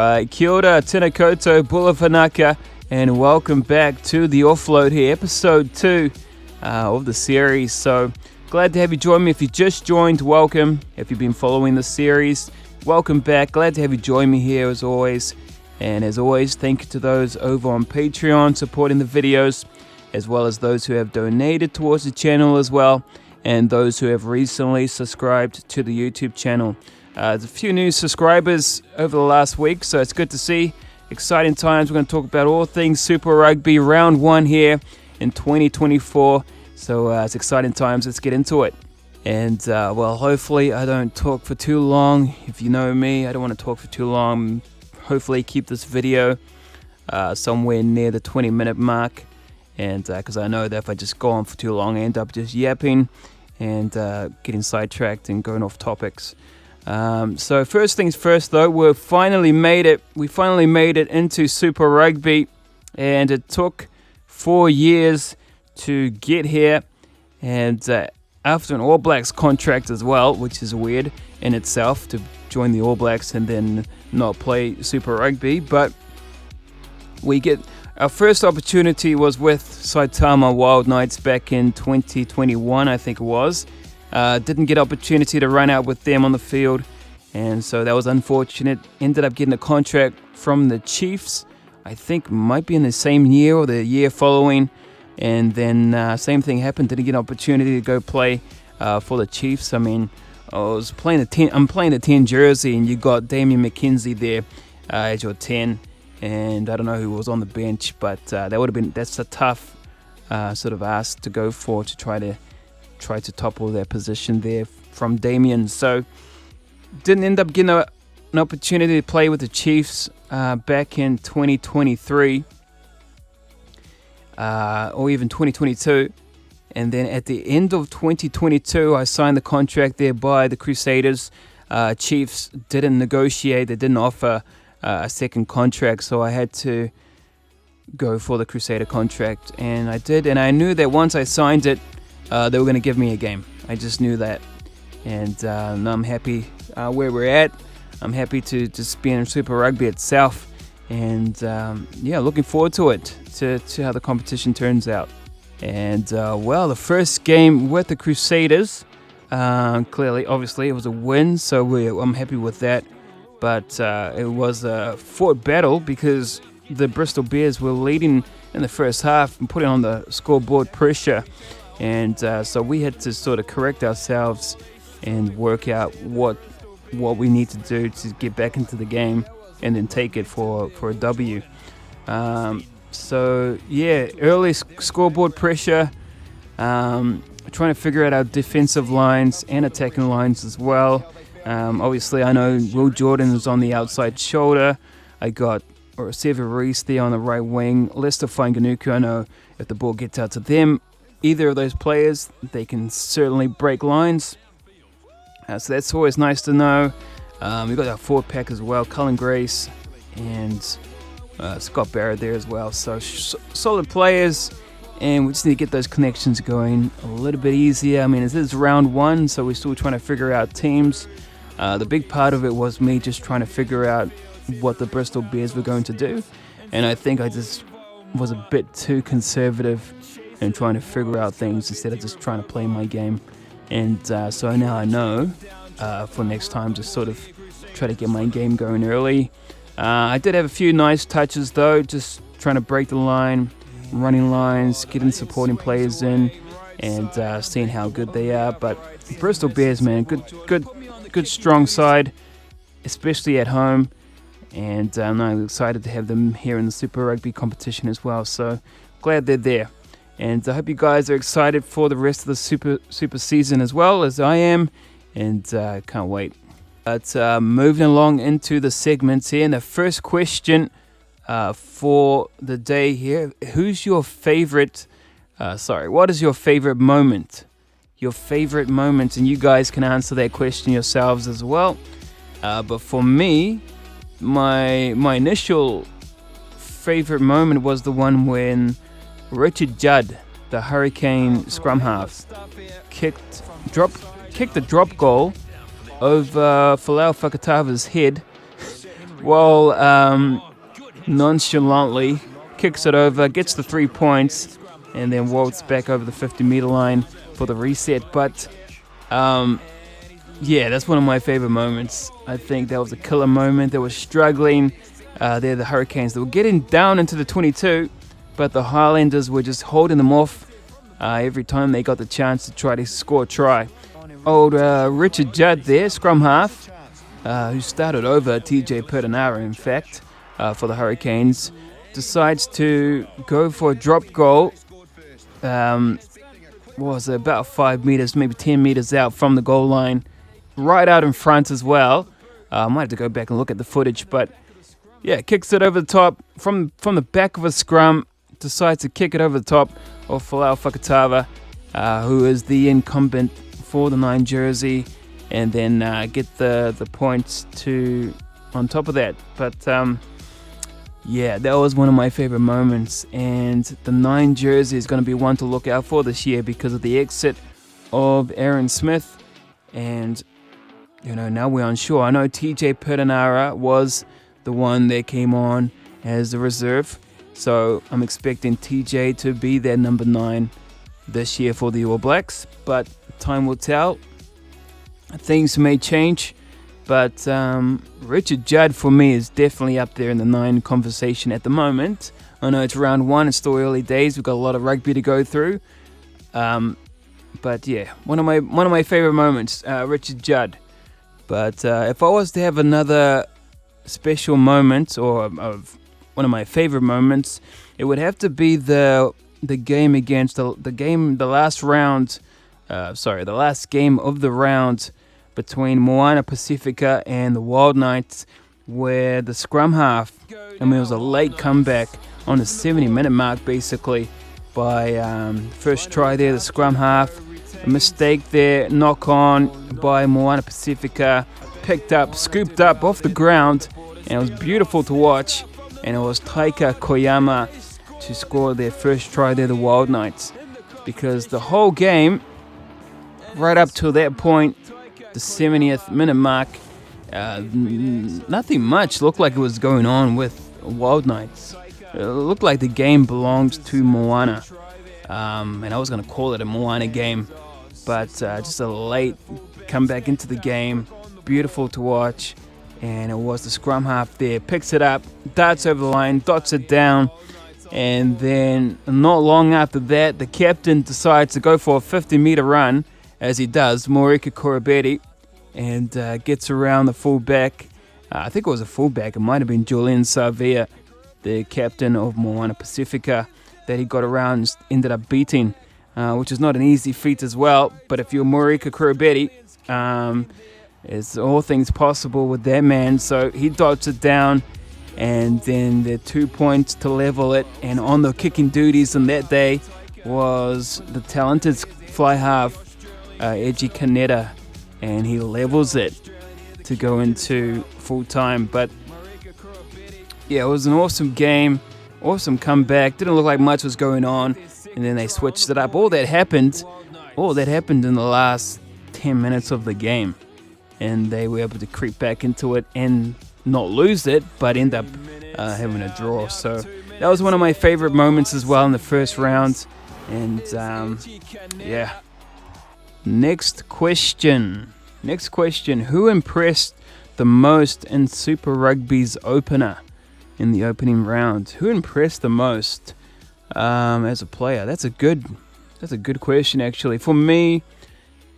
Alright, kia ora, tēnā koutou, bula whanaka, and welcome back to the Offload here, episode 2 of the series. So, glad to have you join me. If you just joined, welcome. If you've been following the series, welcome back. Glad to have you join me here as always. And as always, thank you to those over on Patreon supporting the videos, as well as those who have donated towards the channel as well, and those who have recently subscribed to the YouTube channel. There's a few new subscribers over the last week, so it's good to see. Exciting times. We're going to talk about all things Super Rugby round 1 here in 2024. So it's exciting times. Let's get into it. And well, hopefully I don't talk for too long. If you know me, I don't want to talk for too long. Hopefully keep this video somewhere near the 20-minute mark. And because I know that if I just go on for too long, I end up just yapping and getting sidetracked and going off topics. So first things first, though, we finally made it into Super Rugby, and it took 4 years to get here, and after an All Blacks contract as well, which is weird in itself to join the All Blacks and then not play Super Rugby. But we get our first opportunity was with Saitama Wild Knights back in 2021, I think it was. Didn't get opportunity to run out with them on the field, and so that was unfortunate. Ended up getting a contract from the Chiefs, I think might be in the same year or the year following, and then same thing happened. Didn't get an opportunity to go play for the Chiefs. I mean, I'm playing the 10 jersey, and you got Damian McKenzie there as your 10, and I don't know who was on the bench, but that's a tough sort of ask to go for, to try to topple their position there from Damien. So didn't end up getting an opportunity to play with the Chiefs back in 2023 or even 2022. And then at the end of 2022, I signed the contract there by the Crusaders. Chiefs didn't negotiate. They didn't offer a second contract, so I had to go for the Crusader contract. And I did, and I knew that once I signed it, they were going to give me a game. I just knew that. And now I'm happy where we're at. I'm happy to just be in Super Rugby itself. And yeah, looking forward to it, to how the competition turns out. And well, the first game with the Crusaders, clearly, obviously, it was a win. So I'm happy with that. But it was a fought battle because the Bristol Bears were leading in the first half and putting on the scoreboard pressure. And so we had to sort of correct ourselves and work out what we need to do to get back into the game and then take it for a W. So yeah, early scoreboard pressure, trying to figure out our defensive lines and attacking lines as well. Obviously, I know Will Jordan is on the outside shoulder. I got Sever Reese there on the right wing. Lester Fainganuku, I know if the ball gets out to them, either of those players, they can certainly break lines. So that's always nice to know. We've got our forward pack as well, Cullen Grace and Scott Barrett there as well. So solid players, and we just need to get those connections going a little bit easier. I mean, this is round 1, so we're still trying to figure out teams. The big part of it was me just trying to figure out what the Bristol Bears were going to do. And I think I just was a bit too conservative and trying to figure out things instead of just trying to play my game. And so now I know for next time, just sort of try to get my game going early. I did have a few nice touches though, just trying to break the line, running lines, getting supporting players in, and seeing how good they are. But Bristol Bears, man, good strong side, especially at home. And I'm excited to have them here in the Super Rugby competition as well. So glad they're there. And I hope you guys are excited for the rest of the super season as well as I am, and can't wait. But moving along into the segments here, and the first question for the day here: who's your favorite? What is your favorite moment? Your favorite moment, and you guys can answer that question yourselves as well. But for me, my initial favorite moment was the one when Richard Judd, the Hurricane scrum half, kicked a drop goal over Folau Fakatava's head Well, nonchalantly kicks it over, gets the 3 points, and then walks back over the 50-meter line for the reset. But yeah, that's one of my favorite moments. I think that was a killer moment. They were struggling. They're the Hurricanes. They were getting down into the 22, but the Highlanders were just holding them off every time they got the chance to try to score a try. Old Richard Judd there, scrum half, who started over TJ Perenara, in fact, for the Hurricanes, decides to go for a drop goal. Was about 5 meters, maybe 10 meters out from the goal line, right out in front as well. I might have to go back and look at the footage, but yeah, kicks it over the top from the back of a scrum, decides to kick it over the top of Folau Fakatava, who is the incumbent for the 9 jersey, and then get the points to on top of that. But yeah, that was one of my favorite moments, and the 9 jersey is going to be one to look out for this year because of the exit of Aaron Smith, and now we're unsure. I know TJ Perenara was the one that came on as the reserve, so I'm expecting TJ to be their number 9 this year for the All Blacks, but time will tell. Things may change, but Richard Judd for me is definitely up there in the 9 conversation at the moment. I know it's round 1, it's still early days, we've got a lot of rugby to go through, but yeah, one of my favorite moments, Richard Judd. But if I was to have another special moment, or one of my favorite moments, it would have to be the game against the last game of the round between Moana Pacifica and the Wild Knights, where the scrum half, it was a late comeback on the 70-minute mark basically by first try there, the scrum half, a mistake there, knock on by Moana Pacifica, scooped up off the ground, and it was beautiful to watch, and it was Taika Koyama to score their first try there, the Wild Knights, because the whole game, right up to that point, the 70th minute mark, nothing much looked like it was going on with Wild Knights. It looked like the game belonged to Moana, and I was going to call it a Moana game, but just a late comeback into the game, beautiful to watch, and it was the scrum half there, picks it up, darts over the line, dots it down, and then not long after that, the captain decides to go for a 50-meter run, as he does, Morika Korobeti, and gets around the fullback. I think it was a fullback. It might have been Julian Savia, the captain of Moana Pacifica, that he got around and ended up beating, which is not an easy feat as well. But if you're Morika Korobeti, it's all things possible with that man. So he dots it down, and then the 2 points to level it. And on the kicking duties on that day was the talented fly half, Eji Kaneda, and he levels it to go into full time. But yeah, it was an awesome game, awesome comeback. Didn't look like much was going on, and then they switched it up. All that happened in the last 10 minutes of the game, and they were able to creep back into it and not lose it, but end up having a draw. So that was one of my favorite moments as well in the first round. And yeah. Next question. Who impressed the most in Super Rugby's opener in the opening round? Who impressed the most as a player? That's a good question actually. For me,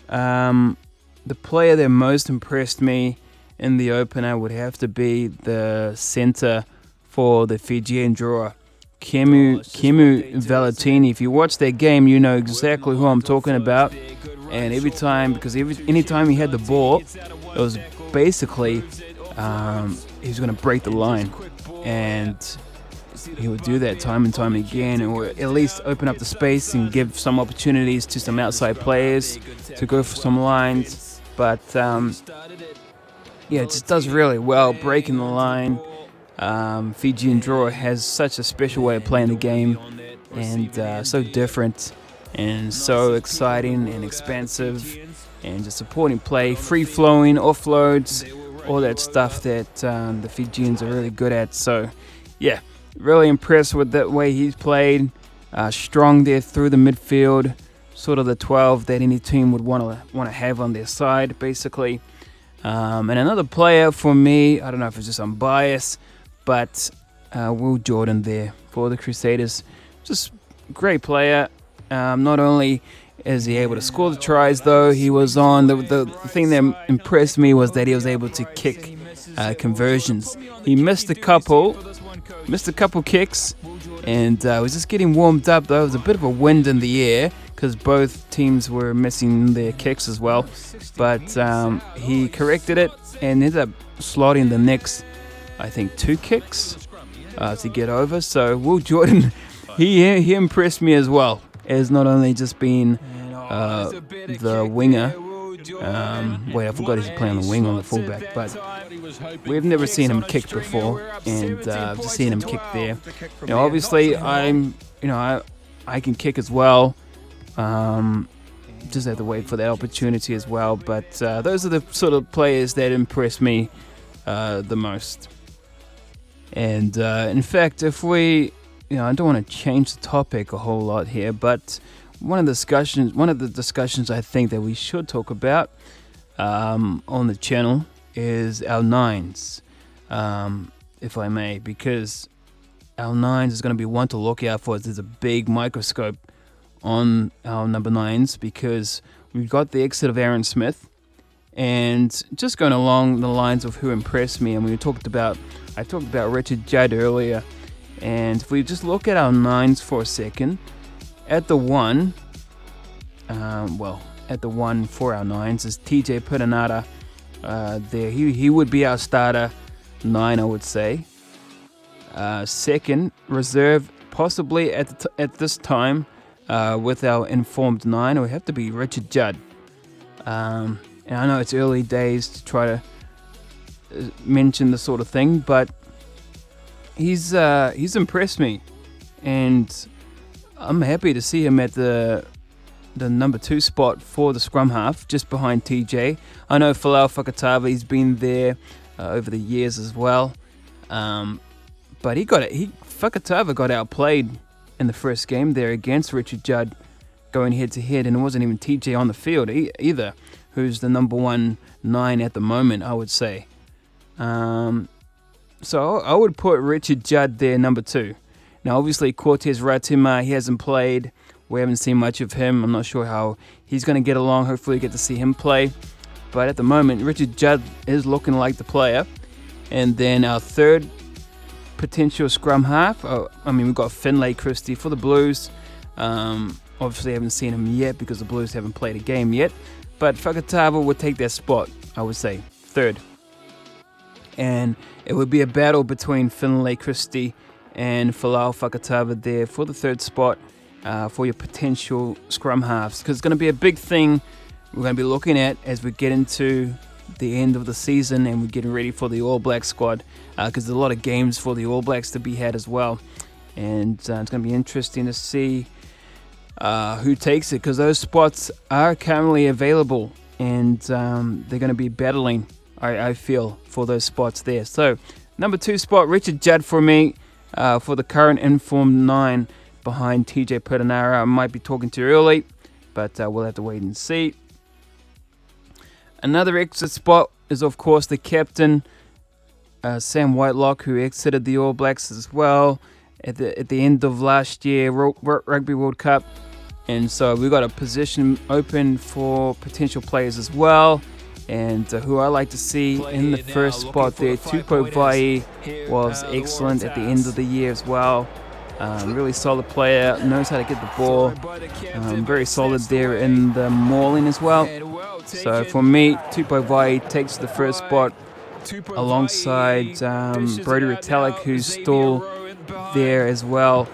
the player that most impressed me in the opener would have to be the centre for the Fijian drawer, Kemu Valetini. If you watch that game, you know exactly who I'm talking about. And anytime he had the ball, it was basically he was going to break the line, and he would do that time and time again, or at least open up the space and give some opportunities to some outside players to go for some lines. But it just does really well breaking the line. Fijian drawer has such a special way of playing the game, and so different and so exciting and expansive, and just supporting play, free-flowing offloads, all that stuff that the Fijians are really good at. So, yeah, really impressed with the way he's played. Strong there through the midfield, sort of the 12 that any team would want to have on their side, basically. And another player for me, I don't know if it's just I'm biased, but Will Jordan there for the Crusaders. Just great player. Not only is he able to score the tries, though, he was on the thing that impressed me was that he was able to kick conversions. He missed a couple kicks, and was just getting warmed up, though. There was a bit of a wind in the air because both teams were missing their kicks as well. But he corrected it and ended up slotting the next, I think, 2 kicks to get over. So Will Jordan, he impressed me as well, as not only just being the winger. I forgot he's playing the wing on the fullback, but we've never seen him kick before, and just seeing him kick there. Obviously, I can kick as well. Just have to wait for that opportunity as well. But those are the sort of players that impress me the most. And in fact, if we, I don't want to change the topic a whole lot here, but one of the discussions I think that we should talk about on the channel is our 9s, if I may, because our 9s is going to be one to look out for. There's a big microscope on our number 9s because we've got the exit of Aaron Smith, and just going along the lines of who impressed me, and I talked about Richard Judd earlier, and if we just look at our 9s for a second, at the 1 for our 9s is TJ Perenara. There, he would be our starter 9, I would say. Second, reserve, possibly at this time, with our informed 9, it would have to be Richard Judd. And I know it's early days to try to mention the sort of thing, but he's impressed me, and I'm happy to see him at the number 2 spot for the scrum half, just behind TJ. I know Folau Fakatava, he's been there over the years as well, but Fakatava got outplayed in the first game there against Richard Judd, going head to head, and it wasn't even TJ on the field either, who's the number 1 9 at the moment, I would say. So I would put Richard Judd there, number 2. Now, obviously, Cortez Ratima, he hasn't played. We haven't seen much of him. I'm not sure how he's going to get along. Hopefully, we get to see him play. But at the moment, Richard Judd is looking like the player. And then our third potential scrum half, we've got Finlay Christie for the Blues. Obviously, I haven't seen him yet because the Blues haven't played a game yet. But Fakatava would take that spot, I would say, third. And it would be a battle between Finlay Christie and Folau Fakatava there for the third spot for your potential scrum halves, because it's going to be a big thing we're going to be looking at as we get into the end of the season and we're getting ready for the All Black squad, because there's a lot of games for the All Blacks to be had as well, and it's going to be interesting to see who takes it, because those spots are currently available, and they're going to be battling, I feel, for those spots there. So number 2 spot, Richard Judd for me, for the current informed 9 behind TJ Perenara. I might be talking too early, but we'll have to wait and see. Another exit spot is, of course, the captain, Sam Whitelock, who exited the All Blacks as well at the end of last year Rugby World Cup. And so we've got a position open for potential players as well. And who I like to see in the first spot there, Tupou Vai was excellent at the end of the year as well. Really solid player, knows how to get the ball. Very solid there in the mauling as well. So for me, Tupou Vai takes the first spot alongside Brodie Retallick, who's still there as well.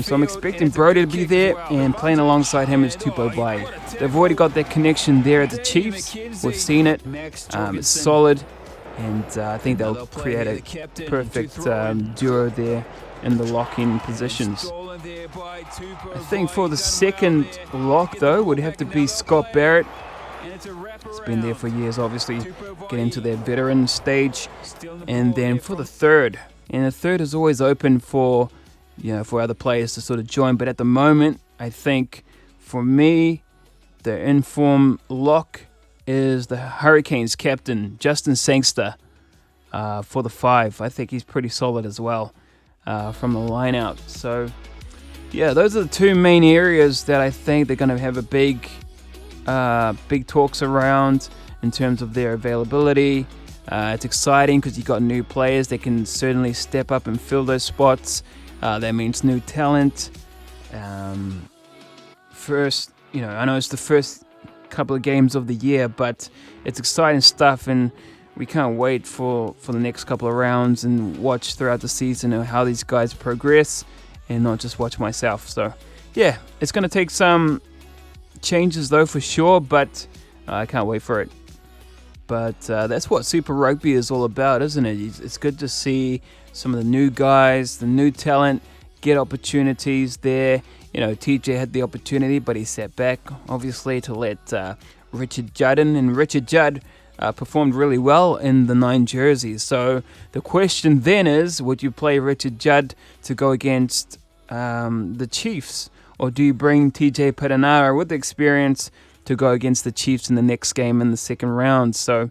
So I'm expecting Brodie to be there, and playing alongside him is Tupou Vai. They've already got that connection there at the Chiefs. We've seen it. It's solid, and I think they'll create a perfect duo there in the lock-in positions. I think for the second lock, though, would have to be Scott Barrett It's been there for years, obviously, get into their veteran stage. And then for the third, and the third is always open for, for other players to sort of join. But at the moment, I think for me, the in-form lock is the Hurricanes captain, Justin Sangster, for the 5. I think he's pretty solid as well from the line-out. So, yeah, those are the two main areas that I think they're going to have a big talks around in terms of their availability. It's exciting because you got new players that can certainly step up and fill those spots. That means new talent. First, I know it's the first couple of games of the year, but it's exciting stuff, and we can't wait for the next couple of rounds and watch throughout the season how these guys progress, and not just watch myself. So, yeah, it's going to take some changes though for sure, but I can't wait for it. But that's what Super Rugby is all about, isn't it? It's good to see some of the new guys, the new talent, get opportunities there. TJ had the opportunity, but he sat back, obviously, to let Richard Judd in. And Richard Judd performed really well in the 9 jerseys. So the question then is, would you play Richard Judd to go against the Chiefs? Or do you bring TJ Perenara with experience to go against the Chiefs in the next game in the second round? So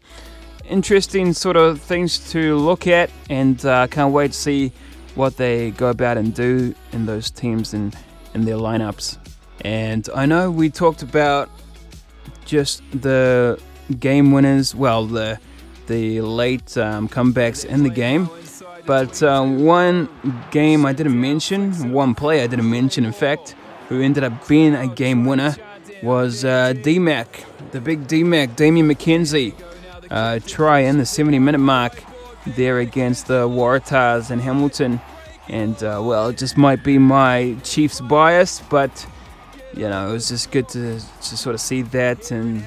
interesting sort of things to look at, and can't wait to see what they go about and do in those teams and in their lineups. And I know we talked about just the game winners, well, the late comebacks in the game, but one game I didn't mention, one player I didn't mention, in fact, who ended up being a game winner was D-Mac, the big D-Mac, Damian McKenzie, try in the 70-minute mark there against the Waratahs in Hamilton. And, it just might be my Chiefs bias, but, it was just good to sort of see that, and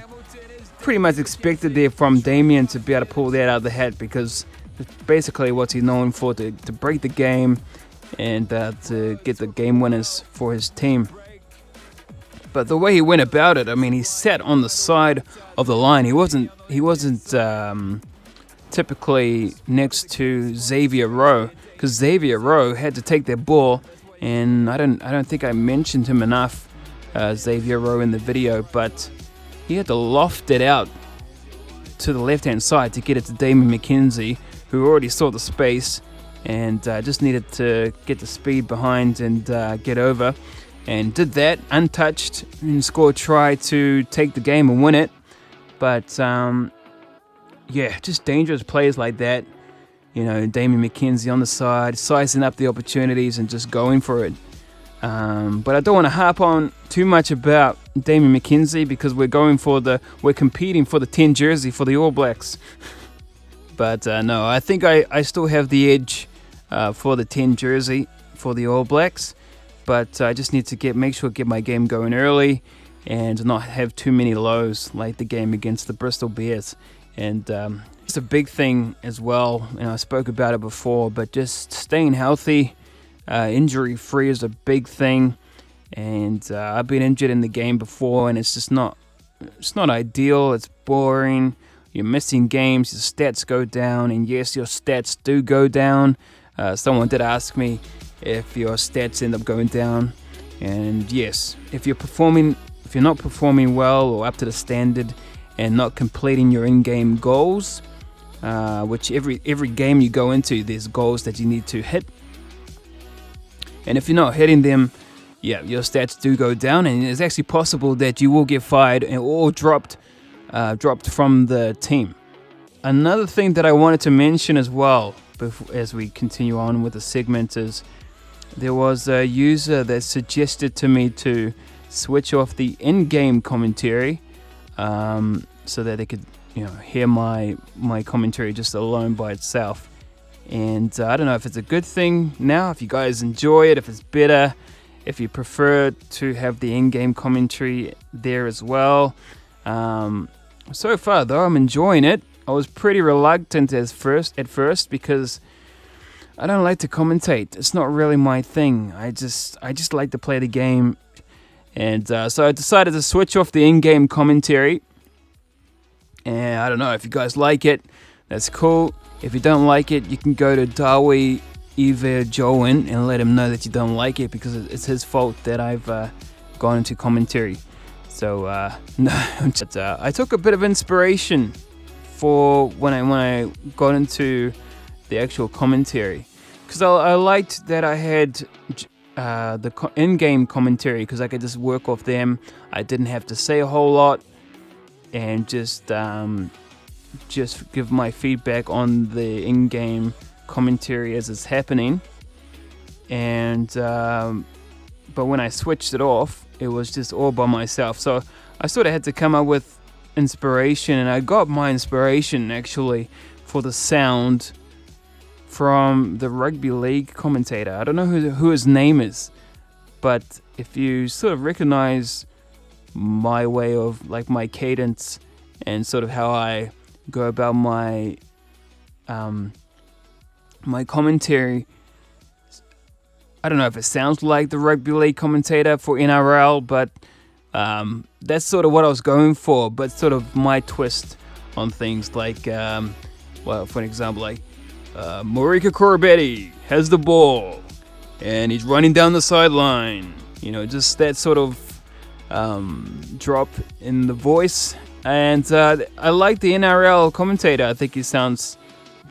pretty much expected there from Damian to be able to pull that out of the hat, because basically what he's known for, to break the game and to get the game winners for his team. But the way he went about it, he sat on the side of the line. He wasn't typically next to Xavier Rowe, because Xavier Rowe had to take that ball, and I don't think I mentioned him enough, Xavier Rowe, in the video, but he had to loft it out to the left-hand side to get it to Damian McKenzie, who already saw the space and just needed to get the speed behind and get over, and did that untouched and scored a try to take the game and win it. But just dangerous plays like that. Damian McKenzie on the side, sizing up the opportunities and just going for it. But I don't want to harp on too much about Damian McKenzie, because we're competing for the 10 jersey for the All Blacks. But no, I think I still have the edge for the 10 jersey for the All Blacks. But I just need to get my game going early and not have too many lows like the game against the Bristol Bears. And it's a big thing as well, and I spoke about it before, but just staying healthy, injury-free is a big thing. And I've been injured in the game before, and it's not ideal. It's boring. You're missing games. Your stats go down, and yes, your stats do go down. Someone did ask me if your stats end up going down, and yes, if you're not performing well or up to the standard and not completing your in-game goals, which every game you go into, there's goals that you need to hit, and if you're not hitting them, your stats do go down, and it's actually possible that you will get fired or dropped from the team. Another thing that I wanted to mention as well, as we continue on with the segment, is there was a user that suggested to me to switch off the in-game commentary, so that they could hear my commentary just alone by itself. And I don't know if it's a good thing now, if you guys enjoy it, if it's better, if you prefer to have the in-game commentary there as well. So far though, I'm enjoying it. I was pretty reluctant at first because I don't like to commentate. It's not really my thing. I just like to play the game. And so I decided to switch off the in-game commentary And I don't know if you guys like it. That's cool. If you don't like it, you can go to Dawi Joan and let him know that you don't like it, because it's his fault that I've gone into commentary. So no, I took a bit of inspiration for when I got into the actual commentary, because I liked that I had the in-game commentary, because I could just work off them. I didn't have to say a whole lot, and just give my feedback on the in-game commentary as it's happening. And but when I switched it off, it was just all by myself. So I sort of had to come up with inspiration, and I got my inspiration actually for the sound from the rugby league commentator. I don't know who his name is, but if you sort of recognize my way of, like, my cadence and sort of how I go about my my commentary, I don't know if it sounds like the rugby league commentator for NRL, but that's sort of what I was going for, but sort of my twist on things, like, well, for an example, like, Marika Corabetti has the ball, and he's running down the sideline. You know, just that sort of drop in the voice. And I like the NRL commentator. I think he sounds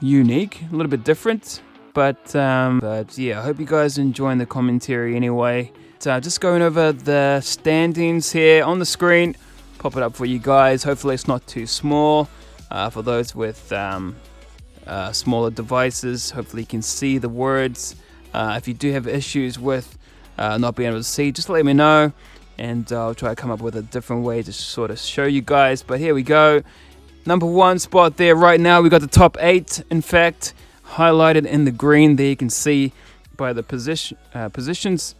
unique, a little bit different. But yeah, I hope you guys are enjoying the commentary anyway. So just going over the standings here on the screen. Pop it up for you guys. Hopefully it's not too small. For those with smaller devices, hopefully you can see the words. If you do have issues with not being able to see, just let me know, and I'll try to come up with a different way to sort of show you guys. But here we go. Number 1 spot there right now. We got the top 8, in fact, highlighted in the green there. You can see by the positions.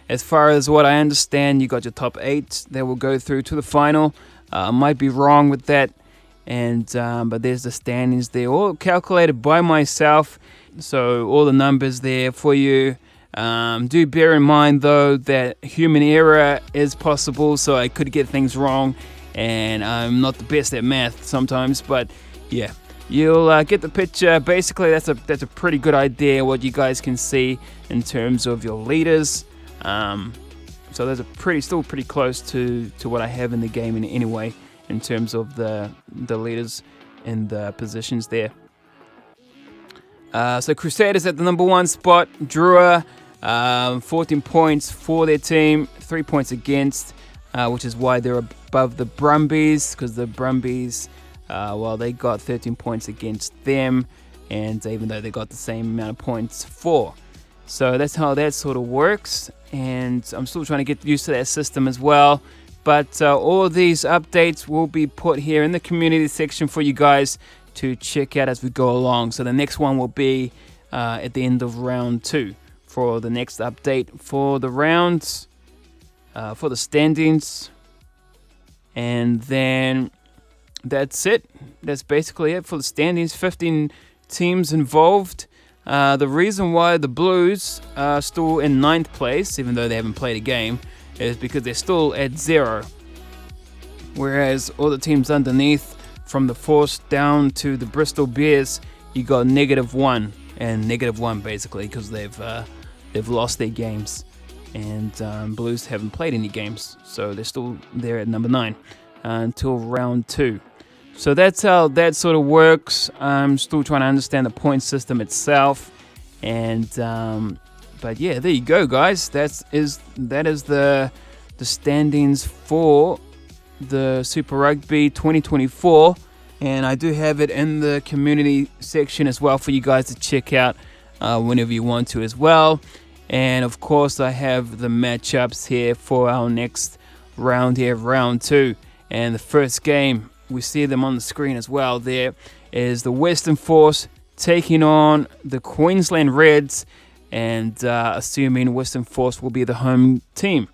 As far as what I understand, you got your top 8 that will go through to the final. I might be wrong with that. And but there's the standings there, all calculated by myself, so all the numbers there for you. Do bear in mind though that human error is possible, so I could get things wrong, and I'm not the best at math sometimes, but yeah, you'll get the picture. Basically that's a pretty good idea what you guys can see in terms of your leaders. So those are still pretty close to what I have in the game in any way, in terms of the leaders and the positions there. So Crusaders at the number 1 spot. Drua, 14 points for their team, 3 points against, which is why they're above the Brumbies, because the Brumbies, well, they got 13 points against them, and even though they got the same amount of points for. So that's how that sort of works, and I'm still trying to get used to that system as well. But all of these updates will be put here in the community section for you guys to check out as we go along. So the next one will be at the end of round 2 for the next update for the rounds, for the standings. And then that's it. That's basically it for the standings. 15 teams involved. The reason why the Blues are still in 9th place, even though they haven't played a game, is because they're still at 0. Whereas all the teams underneath, from the Force down to the Bristol Bears, you got -1 and -1 basically, because they've lost their games, and Blues haven't played any games, so they're still there at number 9 until round 2. So that's how that sort of works. I'm still trying to understand the point system itself, and but yeah, there you go, guys. That is the standings for the Super Rugby 2024, and I do have it in the community section as well for you guys to check out whenever you want to as well. And of course, I have the matchups here for our next round here, round 2, and the first game, we see them on the screen as well. There is the Western Force taking on the Queensland Reds, and assuming Western Force will be the home team.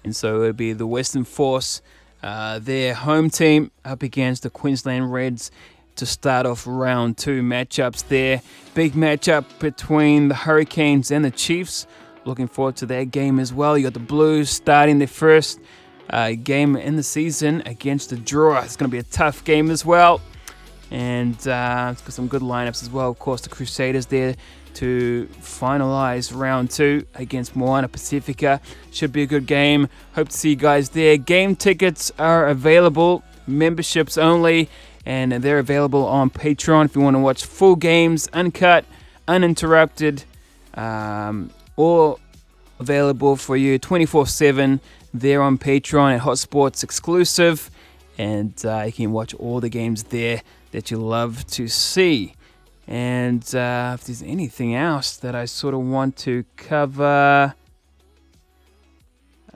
And so it'll be the Western Force, their home team, up against the Queensland Reds to start off round 2 matchups there. Big matchup between the Hurricanes and the Chiefs. Looking forward to that game as well. You got the Blues starting their first game in the season against the draw. It's going to be a tough game as well. And it's got some good lineups as well. Of course, the Crusaders there to finalize round 2 against Moana Pacifica. Should be a good game. Hope to see you guys there. Game tickets are available, memberships only, and they're available on Patreon if you want to watch full games, uncut, uninterrupted, or available for you 24/7 there on Patreon at Hotsports exclusive. And you can watch all the games there that you love to see. And if there's anything else that I sort of want to cover,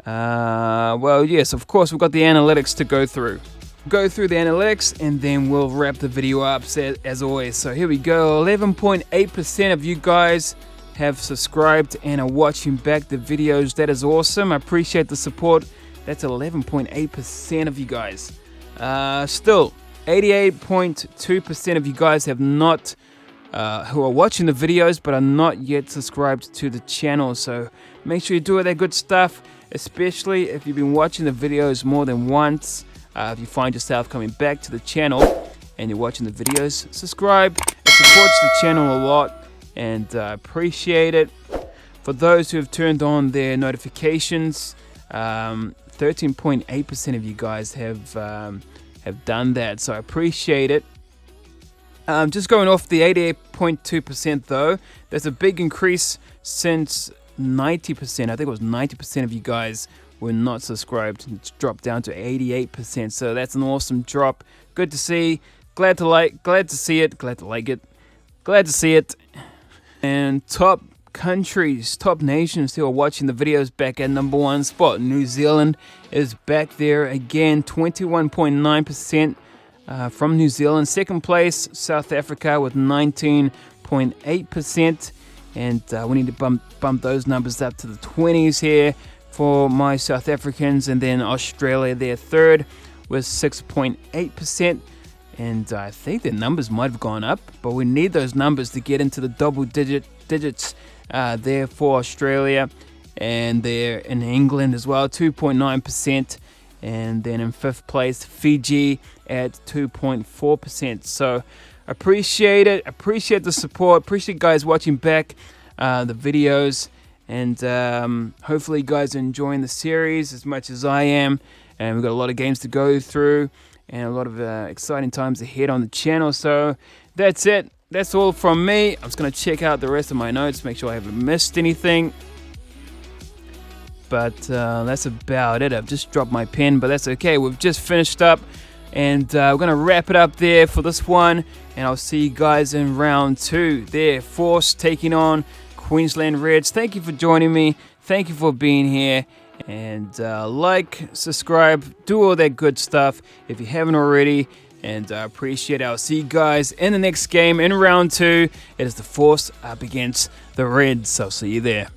well, yes, of course, we've got the analytics to go through. Go through the analytics, and then we'll wrap the video up as always. So here we go. 11.8% of you guys have subscribed and are watching back the videos. That is awesome. I appreciate the support. That's 11.8% of you guys. Still, 88.2% of you guys have not, who are watching the videos but are not yet subscribed to the channel. So make sure you do all that good stuff, especially if you've been watching the videos more than once. If you find yourself coming back to the channel and you're watching the videos, subscribe. It supports the channel a lot, and I appreciate it. For those who have turned on their notifications, 13.8% of you guys have done that, so I appreciate it. Just going off the 88.2% though, there's a big increase since 90%. I think it was 90% of you guys were not subscribed. It's dropped down to 88%, so that's an awesome drop. Good to see. Glad to see it. And top countries, top nations who are watching the videos back at number 1 spot. New Zealand is back there again, 21.9% from New Zealand. Second place, South Africa with 19.8%, and we need to bump those numbers up to the 20s here for my South Africans. And then Australia, they're third with 6.8%. And I think their numbers might have gone up, but we need those numbers to get into the double digits there for Australia. And they're in England as well, 2.9%. And then in 5th place, Fiji at 2.4%. So appreciate it. Appreciate the support. Appreciate you guys watching back the videos. And hopefully you guys are enjoying the series as much as I am. And we've got a lot of games to go through and a lot of exciting times ahead on the channel. So that's it. That's all from me. I'm just going to check out the rest of my notes, make sure I haven't missed anything. But that's about it. I've just dropped my pen, but that's okay. We've just finished up, and we're going to wrap it up there for this one. And I'll see you guys in round 2 there. Force taking on Queensland Reds. Thank you for joining me. Thank you for being here. And like, subscribe, do all that good stuff if you haven't already. And I appreciate it. I'll see you guys in the next game in round 2. It is the Force up against the Reds. So I'll see you there.